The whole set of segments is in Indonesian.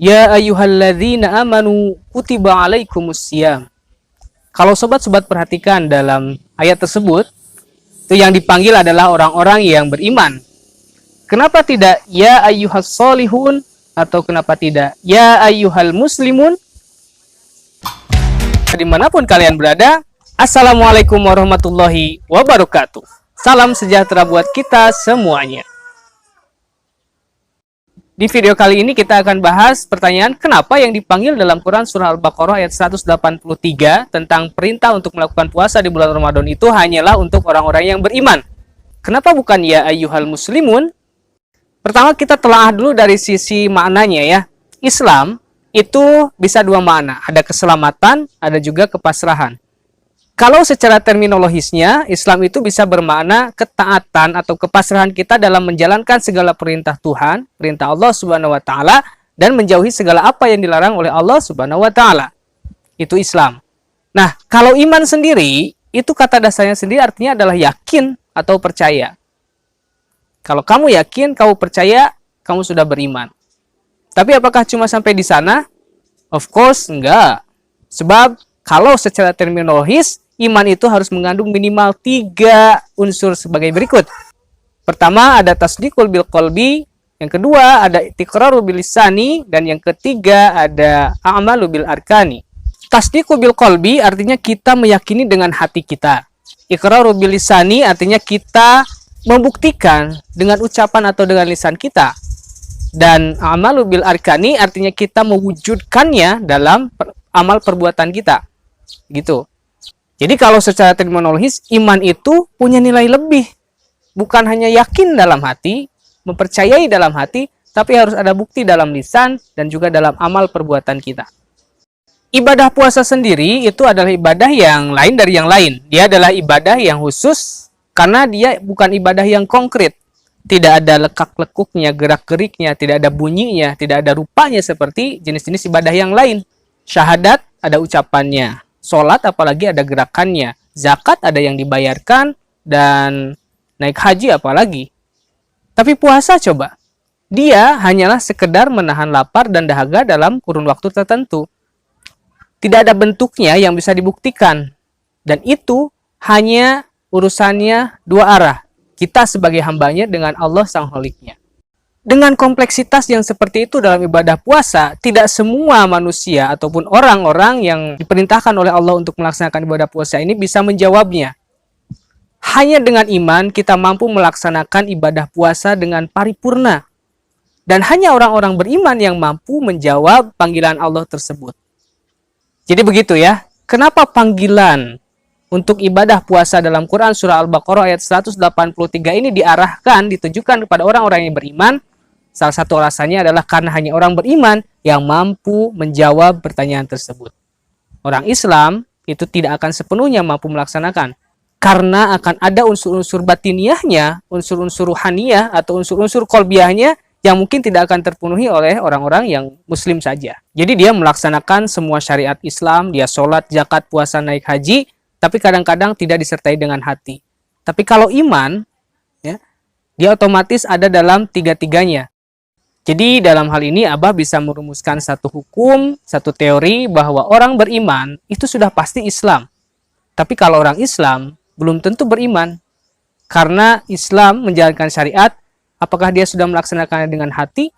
Ya ayyuhalladzina amanu kutiba alaikumusiyam. Kalau sobat-sobat perhatikan dalam ayat tersebut, itu yang dipanggil adalah orang-orang yang beriman. Kenapa tidak ya ayyuhas solihun, atau kenapa tidak ya ayyuhal muslimun? Dimanapun kalian berada, Assalamualaikum warahmatullahi wabarakatuh. Salam sejahtera buat kita semuanya. Di video kali ini kita akan bahas pertanyaan kenapa yang dipanggil dalam Quran surah Al-Baqarah ayat 183 tentang perintah untuk melakukan puasa di bulan Ramadan itu hanyalah untuk orang-orang yang beriman. Kenapa bukan ya ayyuhal muslimun? Pertama kita telah dulu dari sisi maknanya ya. Islam itu bisa dua makna, ada keselamatan, ada juga kepasrahan. Kalau secara terminologisnya, Islam itu bisa bermakna ketaatan atau kepasrahan kita dalam menjalankan segala perintah Tuhan, perintah Allah Subhanahu wa taala, dan menjauhi segala apa yang dilarang oleh Allah Subhanahu wa taala. Itu Islam. Nah, kalau iman sendiri, itu kata dasarnya sendiri artinya adalah yakin atau percaya. Kalau kamu yakin, kamu percaya, kamu sudah beriman. Tapi apakah cuma sampai di sana? Of course, enggak. Sebab kalau secara terminologis, iman itu harus mengandung minimal 3 unsur sebagai berikut. Pertama, ada tasdiqul bil qalbi. Yang kedua, ada iqraru bil lisani. Dan yang ketiga, ada a'malu bil arkani. Tasdiqul bil qalbi artinya kita meyakini dengan hati kita. Iqraru bil lisani artinya kita membuktikan dengan ucapan atau dengan lisan kita. Dan amalu bil arkani artinya kita mewujudkannya dalam amal perbuatan kita. Gitu. Jadi kalau secara terminologis, iman itu punya nilai lebih. Bukan hanya yakin dalam hati, mempercayai dalam hati, tapi harus ada bukti dalam lisan dan juga dalam amal perbuatan kita. Ibadah puasa sendiri itu adalah ibadah yang lain dari yang lain. Dia adalah ibadah yang khusus karena dia bukan ibadah yang konkret. Tidak ada lekak-lekuknya, gerak-geriknya, tidak ada bunyinya, tidak ada rupanya seperti jenis-jenis ibadah yang lain. Syahadat ada ucapannya, sholat apalagi ada gerakannya, zakat ada yang dibayarkan, dan naik haji apalagi. Tapi puasa coba, dia hanyalah sekedar menahan lapar dan dahaga dalam kurun waktu tertentu. Tidak ada bentuknya yang bisa dibuktikan, dan itu hanya urusannya dua arah. Kita sebagai hambanya dengan Allah Sang Kholiknya. Dengan kompleksitas yang seperti itu dalam ibadah puasa, tidak semua manusia ataupun orang-orang yang diperintahkan oleh Allah untuk melaksanakan ibadah puasa ini bisa menjawabnya. Hanya dengan iman kita mampu melaksanakan ibadah puasa dengan paripurna. Dan hanya orang-orang beriman yang mampu menjawab panggilan Allah tersebut. Jadi begitu ya, kenapa panggilan untuk ibadah puasa dalam Quran surah Al-Baqarah ayat 183 ini diarahkan, ditujukan kepada orang-orang yang beriman? Salah satu alasannya adalah karena hanya orang beriman yang mampu menjawab pertanyaan tersebut. Orang Islam itu tidak akan sepenuhnya mampu melaksanakan. Karena akan ada unsur-unsur batiniahnya, unsur-unsur ruhaniyah atau unsur-unsur kolbiahnya yang mungkin tidak akan terpenuhi oleh orang-orang yang muslim saja. Jadi dia melaksanakan semua syariat Islam, dia sholat, zakat, puasa, naik haji, tapi kadang-kadang tidak disertai dengan hati. Tapi kalau iman, ya, dia otomatis ada dalam tiga-tiganya. Jadi dalam hal ini Abah bisa merumuskan satu hukum, satu teori bahwa orang beriman itu sudah pasti Islam. Tapi kalau orang Islam belum tentu beriman. Karena Islam menjalankan syariat, apakah dia sudah melaksanakannya dengan hati?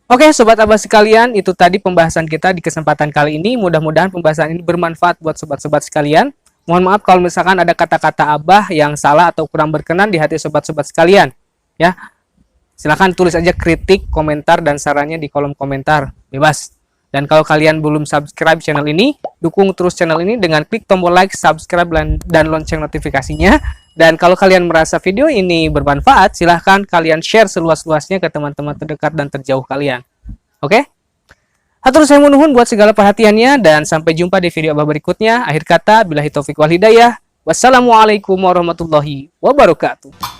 Oke Sobat Abah sekalian, itu tadi pembahasan kita di kesempatan kali ini. Mudah-mudahan pembahasan ini bermanfaat buat sobat-sobat sekalian. Mohon maaf kalau misalkan ada kata-kata Abah yang salah atau kurang berkenan di hati sobat-sobat sekalian. Ya, silahkan tulis aja kritik, komentar, dan sarannya di kolom komentar. Bebas. Dan kalau kalian belum subscribe channel ini, dukung terus channel ini dengan klik tombol like, subscribe, dan lonceng notifikasinya. Dan kalau kalian merasa video ini bermanfaat, silahkan kalian share seluas-luasnya ke teman-teman terdekat dan terjauh kalian. Oke? Hatur saya nuhun buat segala perhatiannya, dan sampai jumpa di video Abah berikutnya. Akhir kata, billahi taufiq wal hidayah. Wassalamualaikum warahmatullahi wabarakatuh.